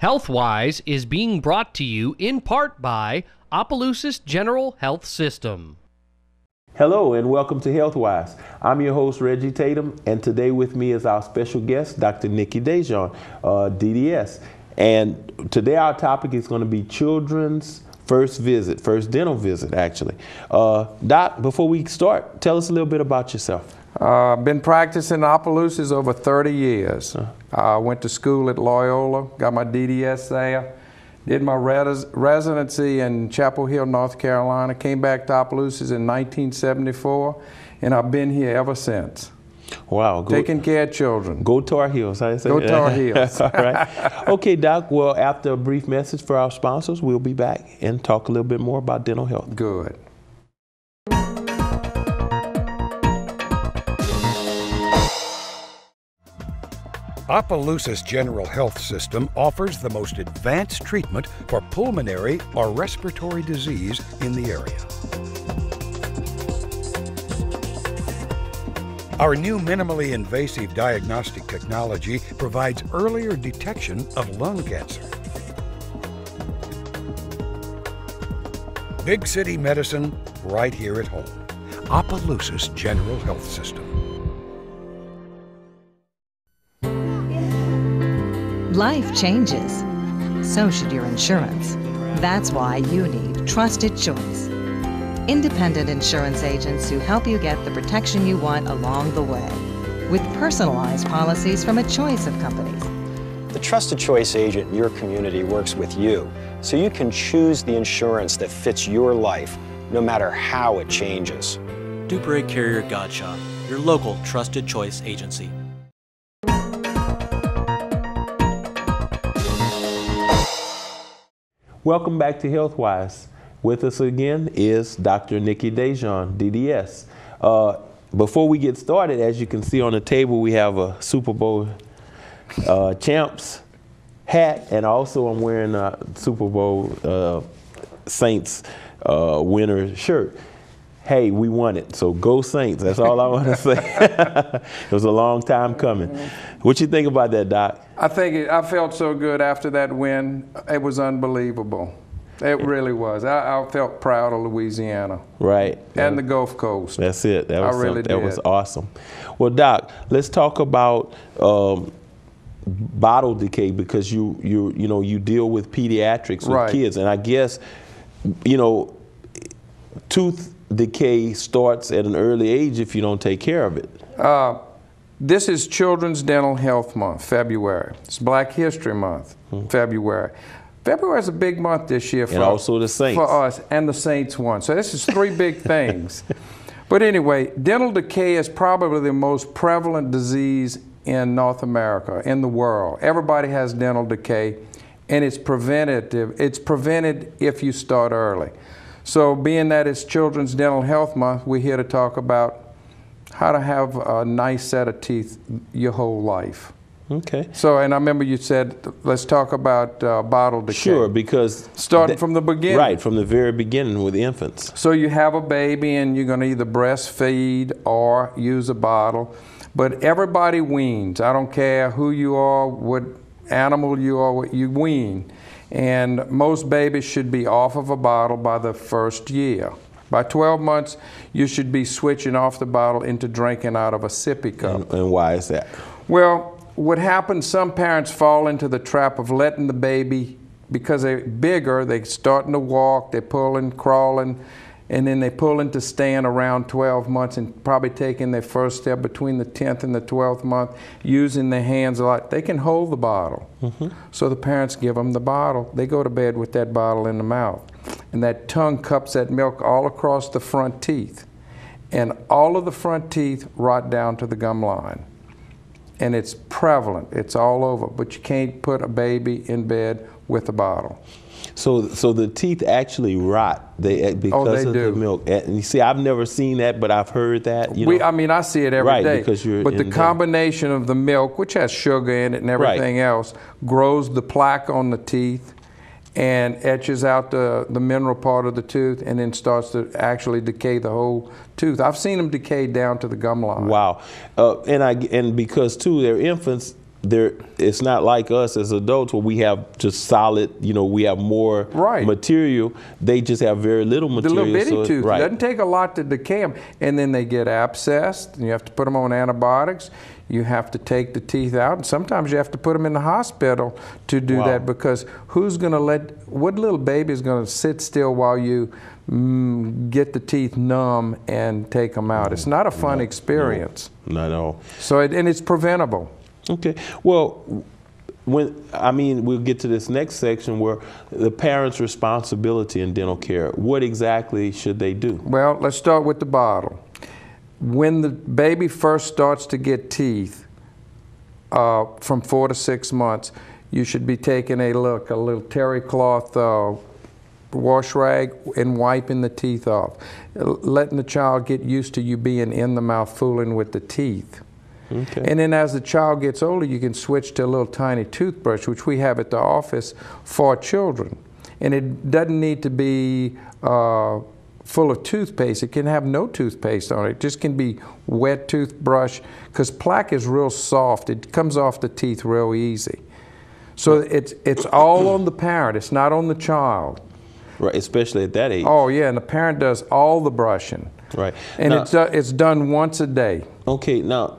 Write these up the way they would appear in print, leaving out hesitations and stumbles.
Healthwise is being brought to you in part by Opelousas General Health System. Hello and welcome to Healthwise. I'm your host, Reggie Tatum, and today with me is our special guest, Dr. Nikki Dejon, DDS. And today our topic is going to be children's first dental visit, actually. Doc, before we start, tell us a little bit about yourself. I've been practicing Opelousas over 30 years. I went to school at Loyola, got my DDS there, did my residency in Chapel Hill, North Carolina, came back to Opelousas in 1974, and I've been here ever since. Wow. Taking care of children. Go Tar Heels, how you say? Go Tar Heels. All right. Okay, Doc, well, after a brief message for our sponsors, we'll be back and talk a little bit more about dental health. Good. Opelousas General Health System offers the most advanced treatment for pulmonary or respiratory disease in the area. Our new minimally invasive diagnostic technology provides earlier detection of lung cancer. Big city medicine right here at home. Opelousas General Health System. Life changes. So should your insurance. That's why you need Trusted Choice. Independent insurance agents who help you get the protection you want along the way, with personalized policies from a choice of companies. The Trusted Choice agent in your community works with you, so you can choose the insurance that fits your life, no matter how it changes. Dupre Carrier Gottschalk, your local Trusted Choice agency. Welcome back to Healthwise. With us again is Dr. Nikki Dejon, DDS. Before we get started, as you can see on the table, we have a Super Bowl champs hat, and also I'm wearing a Super Bowl Saints winner shirt. Hey, we won it, so go Saints. That's all I want to say. It was a long time coming. What you think about that, Doc? I felt so good after that win. It was unbelievable. It really was. I felt proud of Louisiana. Right. And the Gulf Coast. That's it. That was awesome. Well, Doc, let's talk about bottle decay, because you deal with pediatrics with kids, and I guess tooth decay starts at an early age if you don't take care of it. This is Children's Dental Health Month, February. It's Black History Month, February. February is a big month this year for, and also the Saints. For us, and the Saints won. So this is three big things. But anyway, dental decay is probably the most prevalent disease in North America, in the world. Everybody has dental decay, and it's preventative. It's prevented if you start early. So being that it's Children's Dental Health Month, we're here to talk about how to have a nice set of teeth your whole life. Okay. So, and I remember you said, let's talk about bottle decay. Sure, because starting from the beginning. Right, from the very beginning with infants. So you have a baby and you're going to either breastfeed or use a bottle, but everybody weans. I don't care who you are, what animal you are, you wean. And most babies should be off of a bottle by the first year. By 12 months, you should be switching off the bottle into drinking out of a sippy cup. And why is that? Well, what happens, some parents fall into the trap of letting the baby, because they're bigger, they're starting to walk, they're pulling, crawling, and then they pull into stand around 12 months and probably taking their first step between the 10th and the 12th month, using their hands a lot. They can hold the bottle. So the parents give them the bottle. They go to bed with that bottle in the mouth. And that tongue cups that milk all across the front teeth. And all of the front teeth rot down to the gum line. And it's prevalent. It's all over. But you can't put a baby in bed with a bottle. So the teeth actually rot because of the milk. And you see, I've never seen that, but I've heard that. I mean, I see it every day. Because but the combination of the milk, which has sugar in it and everything else, grows the plaque on the teeth and etches out the mineral part of the tooth, and then starts to actually decay the whole tooth. I've seen them decay down to the gum line. Wow. And because too, they're infants, it's not like us as adults where we have just solid, we have more material. They just have very little material. The little bitty tooth. Right. It doesn't take a lot to decay them. And then they get abscessed, and you have to put them on antibiotics. You have to take the teeth out, and sometimes you have to put them in the hospital to do that, because what little baby is going to sit still while you get the teeth numb and take them out? It's not a fun experience. Not at all. So, and it's preventable. Okay. Well, we'll get to this next section where the parent's responsibility in dental care. What exactly should they do? Well, let's start with the bottle. When the baby first starts to get teeth, from 4 to 6 months, you should be taking a little terry cloth wash rag and wiping the teeth off, letting the child get used to you being in the mouth fooling with the teeth. Okay. And then as the child gets older, you can switch to a little tiny toothbrush, which we have at the office for children. And it doesn't need to be full of toothpaste. It can have no toothpaste on it. It just can be wet toothbrush, because plaque is real soft. It comes off the teeth real easy. So it's all on the parent. It's not on the child. Right, especially at that age. Oh yeah, and the parent does all the brushing. Right. And now, it's done once a day. Okay, now,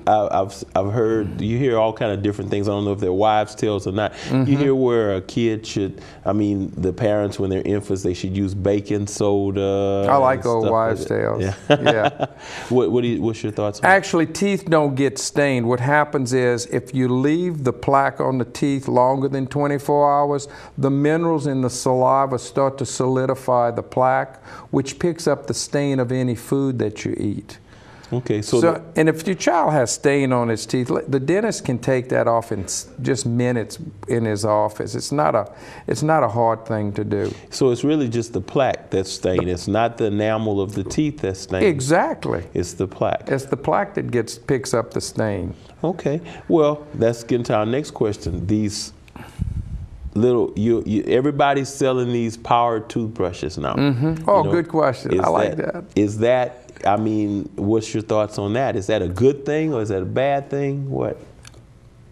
I've heard, you hear all kind of different things. I don't know if they're wives' tales or not. You hear where a kid should, the parents, when they're infants, they should use baking soda. I like old wives' tales. Yeah. Yeah. What's your thoughts on that? Actually, teeth don't get stained. What happens is, if you leave the plaque on the teeth longer than 24 hours, the minerals in the saliva start to solidify the plaque, which picks up the stain of any food that you eat. Okay, and if your child has stain on his teeth, the dentist can take that off in just minutes in his office. It's not a hard thing to do. So it's really just the plaque that's stained. It's not the enamel of the teeth that's stained. Exactly. It's the plaque. It's the plaque that picks up the stain. Okay. Well, let's get into our next question. These little, everybody's selling these powered toothbrushes now. Oh, good question. I like that. Is that, what's your thoughts on that? Is that a good thing or is that a bad thing? What?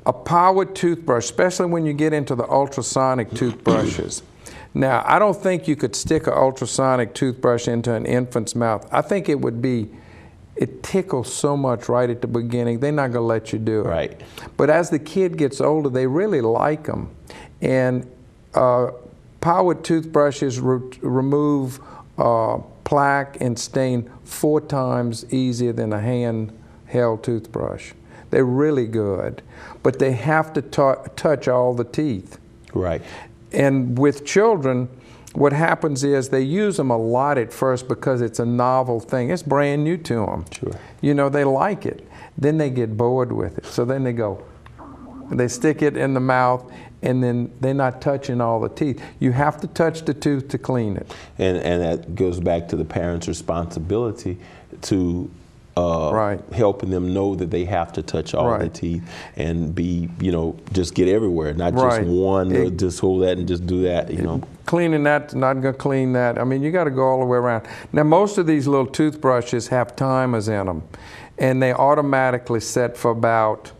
A powered toothbrush, especially when you get into the ultrasonic toothbrushes. Now, I don't think you could stick an ultrasonic toothbrush into an infant's mouth. I think it tickles so much right at the beginning, they're not going to let you do it. Right. But as the kid gets older, they really like them. And powered toothbrushes remove plaque and stain 4 times easier than a handheld toothbrush. They're really good, but they have to touch all the teeth. Right. And with children, what happens is they use them a lot at first because it's a novel thing. It's brand new to them. Sure. They like it. Then they get bored with it. So then they stick it in the mouth, and then they're not touching all the teeth. You have to touch the tooth to clean it. And that goes back to the parent's responsibility to helping them know that they have to touch all the teeth and be, just get everywhere, not just one, or just hold that and just do that, Cleaning that's not going to clean that. You got to go all the way around. Now, most of these little toothbrushes have timers in them, and they automatically set for about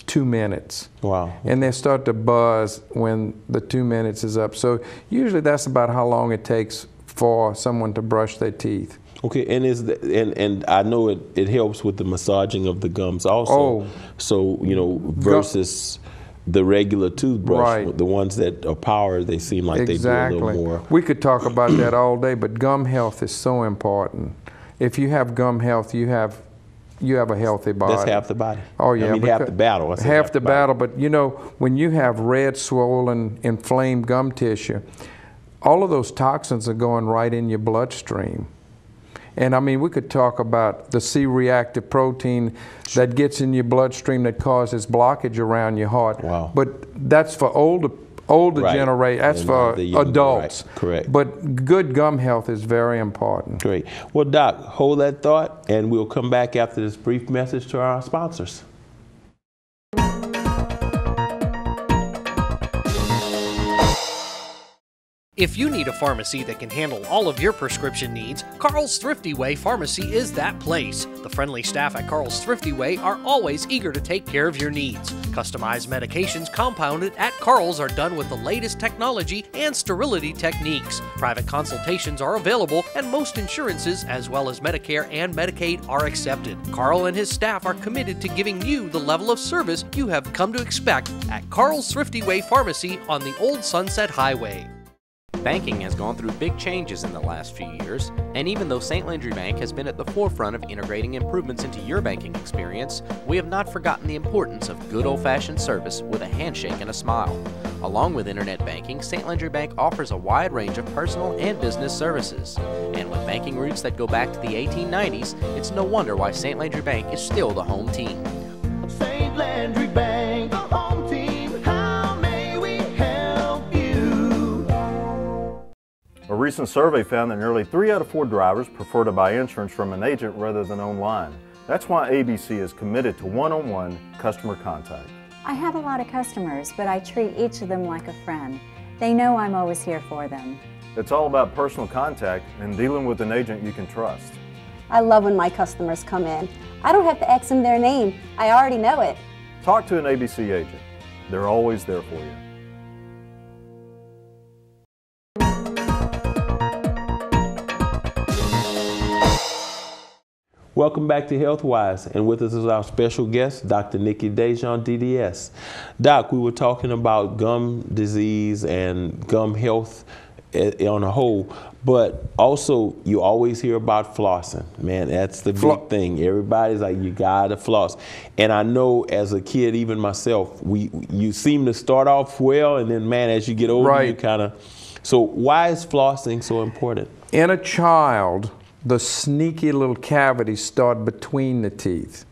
2 minutes. Wow. And they start to buzz when the 2 minutes is up. So usually that's about how long it takes for someone to brush their teeth. Okay, and I know it helps with the massaging of the gums also. Oh. So, versus the regular toothbrush, the ones that are powered, they seem like they do a little more. We could talk about that all day, but gum health is so important. If you have gum health, you have a healthy body. That's half the body. Oh yeah, half the battle. Half the battle, but when you have red, swollen, inflamed gum tissue, all of those toxins are going right in your bloodstream. And we could talk about the C-reactive protein that gets in your bloodstream that causes blockage around your heart. Wow. But that's for older generation. That's for adults. Right. Correct. But good gum health is very important. Great. Well, Doc, hold that thought, and we'll come back after this brief message to our sponsors. If you need a pharmacy that can handle all of your prescription needs, Carl's Thrifty Way Pharmacy is that place. The friendly staff at Carl's Thrifty Way are always eager to take care of your needs. Customized medications compounded at Carl's are done with the latest technology and sterility techniques. Private consultations are available, and most insurances, as well as Medicare and Medicaid, are accepted. Carl and his staff are committed to giving you the level of service you have come to expect at Carl's Thrifty Way Pharmacy on the Old Sunset Highway. Banking has gone through big changes in the last few years, and even though St. Landry Bank has been at the forefront of integrating improvements into your banking experience, we have not forgotten the importance of good old-fashioned service with a handshake and a smile. Along with internet banking, St. Landry Bank offers a wide range of personal and business services. And with banking roots that go back to the 1890s, it's no wonder why St. Landry Bank is still the home team. St. Landry Bank, the home team, how may we help you? A recent survey found that nearly 3 out of 4 drivers prefer to buy insurance from an agent rather than online. That's why ABC is committed to one-on-one customer contact. I have a lot of customers, but I treat each of them like a friend. They know I'm always here for them. It's all about personal contact and dealing with an agent you can trust. I love when my customers come in. I don't have to ask them their name. I already know it. Talk to an ABC agent. They're always there for you. Welcome back to Healthwise, and with us is our special guest, Dr. Nikki Dejean, DDS. Doc, we were talking about gum disease and gum health on a whole, but also you always hear about flossing. Man, that's the big thing. Everybody's like, you gotta floss. And I know as a kid, even myself, you seem to start off well, and then man, as you get older, you kind of. So why is flossing so important? In a child, the sneaky little cavities start between the teeth.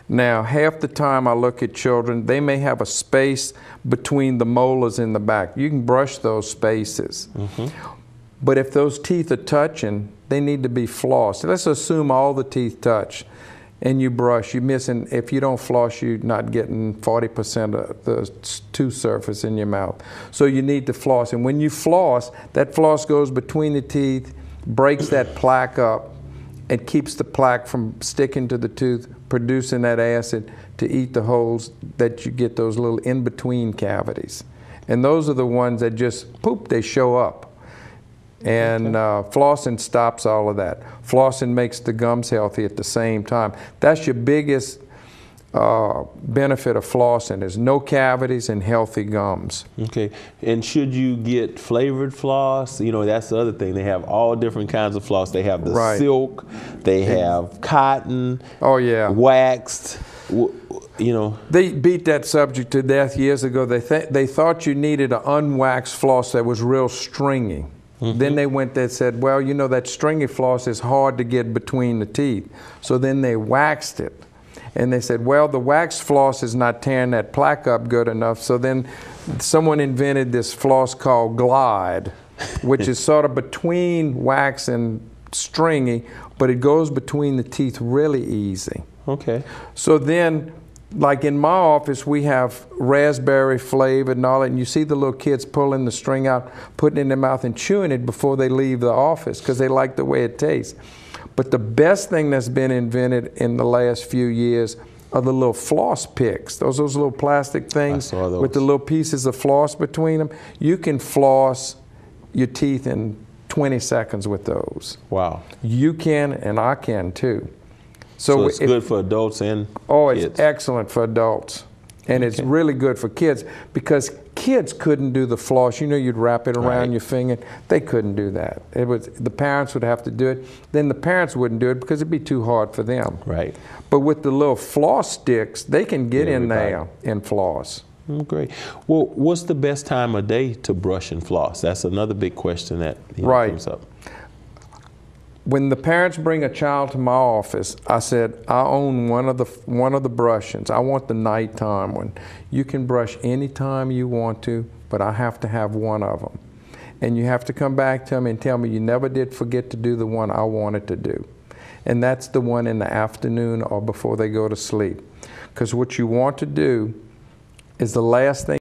Now, half the time I look at children, they may have a space between the molars in the back. You can brush those spaces. But if those teeth are touching, they need to be flossed. Let's assume all the teeth touch and you brush. You're missing, if you don't floss, you're not getting 40% of the tooth surface in your mouth. So you need to floss. And when you floss, that floss goes between the teeth, breaks that plaque up, and keeps the plaque from sticking to the tooth, producing that acid to eat the holes that you get those little in-between cavities. And those are the ones that just, poof, they show up. And flossing stops all of that. Flossing makes the gums healthy at the same time. That's your biggest benefit of flossing, is no cavities and healthy gums. Okay, and should you get flavored floss? You know, that's the other thing. They have all different kinds of floss. They have the silk, they have cotton, waxed, you know. They beat that subject to death years ago. They thought you needed an unwaxed floss that was real stringy. Then they went there and said, well, you know, that stringy floss is hard to get between the teeth. So then they waxed it. And they said, well, the wax floss is not tearing that plaque up good enough. So then someone invented this floss called Glide, which is sort of between wax and stringy, but it goes between the teeth really easy. Okay. So then, like in my office, we have raspberry flavored and all that, and you see the little kids pulling the string out, putting it in their mouth and chewing it before they leave the office because they like the way it tastes. But the best thing that's been invented in the last few years are the little floss picks. Those little plastic things with the little pieces of floss between them. You can floss your teeth in 20 seconds with those. Wow. You can, and I can too. So it's good for adults and kids. It's excellent for adults. And it's really good for kids because kids couldn't do the floss. You know, you'd wrap it around your finger. They couldn't do that. The parents would have to do it. Then the parents wouldn't do it because it'd be too hard for them. Right. But with the little floss sticks, they can get in there and floss. Great. Well, what's the best time of day to brush and floss? That's another big question that comes up. When the parents bring a child to my office, I said, I own one of the brushings. I want the nighttime one. You can brush anytime you want to, but I have to have one of them. And you have to come back to me and tell me you never did forget to do the one I wanted to do. And that's the one in the afternoon or before they go to sleep. Because what you want to do is the last thing